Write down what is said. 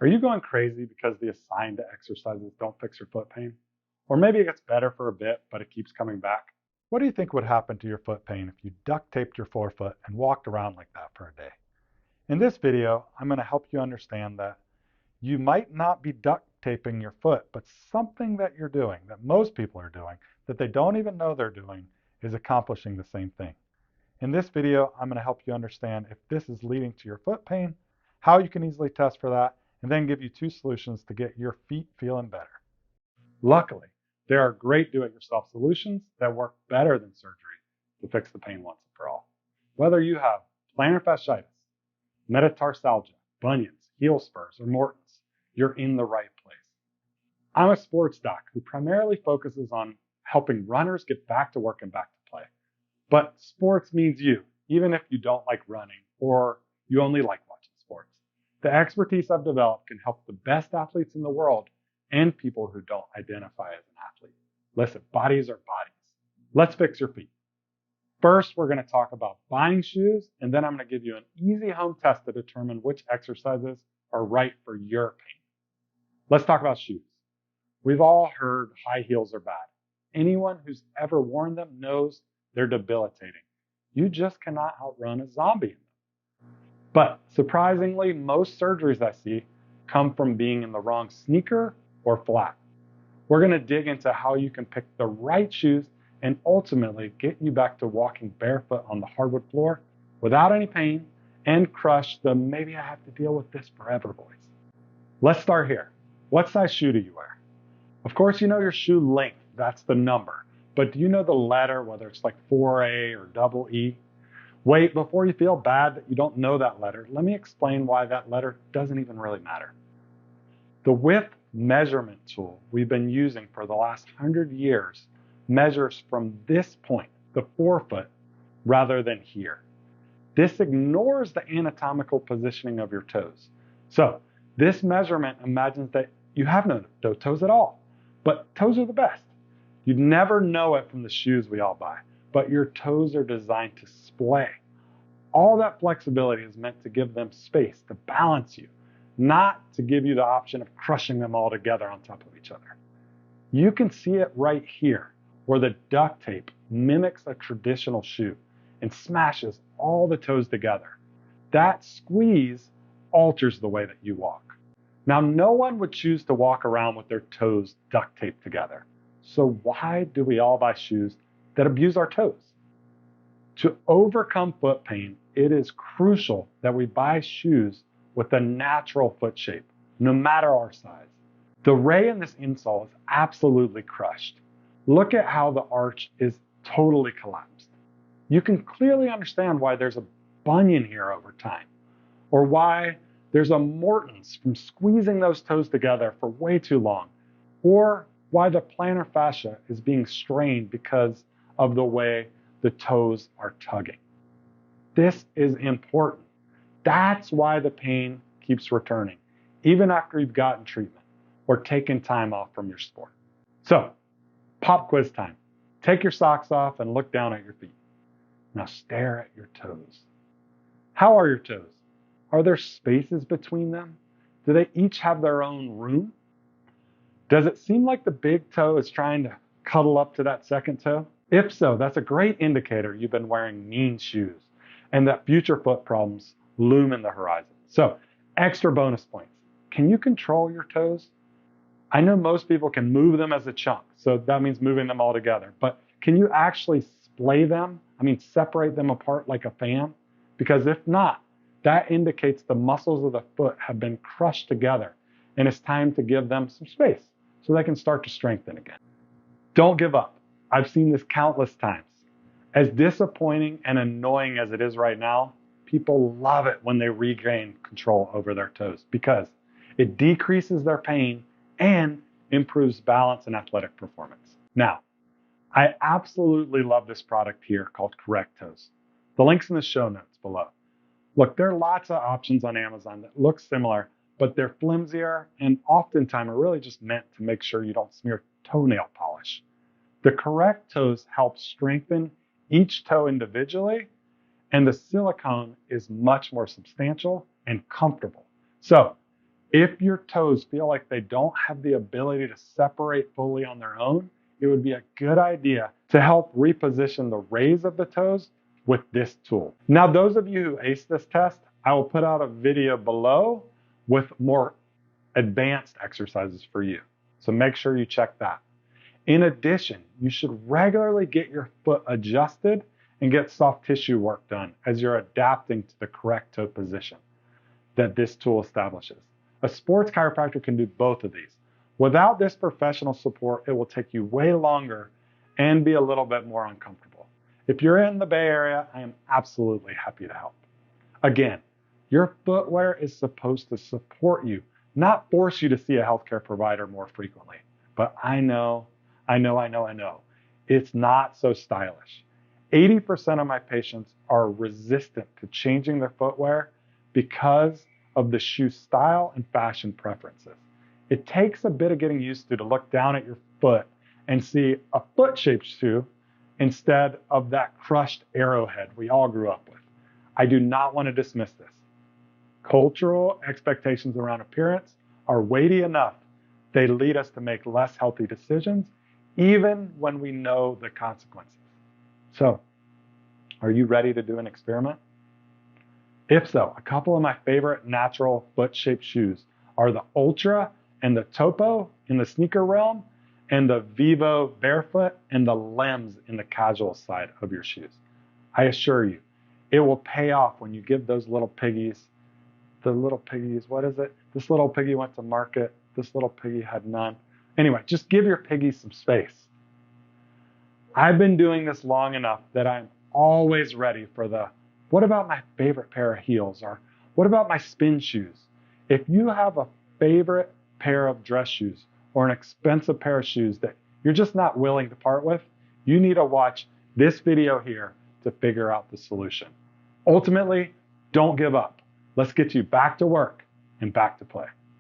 Are you going crazy because the assigned exercises don't fix your foot pain? Or maybe it gets better for a bit, but it keeps coming back? What do you think would happen to your foot pain if you duct taped your forefoot and walked around like that for a day? In this video, I'm going to help you understand that you might not be duct taping your foot, but something that you're doing, that most people are doing, that they don't even know they're doing, is accomplishing the same thing. In this video, I'm going to help you understand if this is leading to your foot pain, how you can easily test for that, and then give you 2 solutions to get your feet feeling better. Luckily, there are great do-it-yourself solutions that work better than surgery to fix the pain once and for all. Whether you have plantar fasciitis, metatarsalgia, bunions, heel spurs, or Morton's, you're in the right place. I'm a sports doc who primarily focuses on helping runners get back to work and back to play. But sports means you, even if you don't like running or you only like watching sports. The expertise I've developed can help the best athletes in the world and people who don't identify as an athlete. Listen, bodies are bodies. Let's fix your feet. First, we're going to talk about buying shoes, and then I'm going to give you an easy home test to determine which exercises are right for your pain. Let's talk about shoes. We've all heard high heels are bad. Anyone who's ever worn them knows they're debilitating. You just cannot outrun a zombie in them. But surprisingly, most surgeries I see come from being in the wrong sneaker or flat. We're going to dig into how you can pick the right shoes and ultimately get you back to walking barefoot on the hardwood floor without any pain and crush the maybe I have to deal with this forever voice. Let's start here. What size shoe do you wear? Of course, you know your shoe length. That's the number. But do you know the letter, whether it's like 4A or double E? Wait, before you feel bad that you don't know that letter, let me explain why that letter doesn't even really matter. The width measurement tool we've been using for the last 100 years measures from this point, the forefoot, rather than here. This ignores the anatomical positioning of your toes. So this measurement imagines that you have no toes at all, but toes are the best. You'd never know it from the shoes we all buy, but your toes are designed to splay. All that flexibility is meant to give them space to balance you, not to give you the option of crushing them all together on top of each other. You can see it right here, where the duct tape mimics a traditional shoe and smashes all the toes together. That squeeze alters the way that you walk. Now, no one would choose to walk around with their toes duct taped together. So why do we all buy shoes that abuse our toes? To overcome foot pain, it is crucial that we buy shoes with a natural foot shape, no matter our size. The ray in this insole is absolutely crushed. Look at how the arch is totally collapsed. You can clearly understand why there's a bunion here over time, or why there's a Morton's from squeezing those toes together for way too long, or why the plantar fascia is being strained because of the way the toes are tugging. This is important. That's why the pain keeps returning, even after you've gotten treatment or taken time off from your sport. So, pop quiz time. Take your socks off and look down at your feet. Now stare at your toes. How are your toes? Are there spaces between them? Do they each have their own room? Does it seem like the big toe is trying to cuddle up to that second toe? If so, that's a great indicator you've been wearing mean shoes and that future foot problems loom in the horizon. So, extra bonus points. Can you control your toes? I know most people can move them as a chunk, so that means moving them all together. But can you actually splay them? Separate them apart like a fan? Because if not, that indicates the muscles of the foot have been crushed together and it's time to give them some space so they can start to strengthen again. Don't give up. I've seen this countless times. As disappointing and annoying as it is right now, people love it when they regain control over their toes because it decreases their pain and improves balance and athletic performance. Now, I absolutely love this product here called Correct Toes. The link's in the show notes below. Look, there are lots of options on Amazon that look similar, but they're flimsier and oftentimes are really just meant to make sure you don't smear toenail polish. The Correct Toes help strengthen each toe individually, and the silicone is much more substantial and comfortable. So If your toes feel like they don't have the ability to separate fully on their own, it would be a good idea to help reposition the raise of the toes with this tool. Now, those of you who ace this test, I will put out a video below with more advanced exercises for you. So make sure you check that. In addition, you should regularly get your foot adjusted and get soft tissue work done as you're adapting to the correct toe position that this tool establishes. A sports chiropractor can do both of these. Without this professional support, it will take you way longer and be a little bit more uncomfortable. If you're in the Bay Area, I am absolutely happy to help. Again, your footwear is supposed to support you, not force you to see a healthcare provider more frequently. But I know, it's not so stylish. 80% of my patients are resistant to changing their footwear because of the shoe style and fashion preferences. It takes a bit of getting used to look down at your foot and see a foot-shaped shoe instead of that crushed arrowhead we all grew up with. I do not want to dismiss this. Cultural expectations around appearance are weighty enough. They lead us to make less healthy decisions, even when we know the consequences. So, are you ready to do an experiment? If so, a couple of my favorite natural foot-shaped shoes are the Ultra and the Topo in the sneaker realm, and the Vivo Barefoot and the Lems in the casual side of your shoes. I assure you, it will pay off when you give those little piggies, what is it? This little piggy went to market, this little piggy had none. Anyway, just give your piggies some space. I've been doing this long enough that I'm always ready for what about my favorite pair of heels? Or what about my spin shoes? If you have a favorite pair of dress shoes or an expensive pair of shoes that you're just not willing to part with, you need to watch this video here to figure out the solution. Ultimately, don't give up. Let's get you back to work and back to play.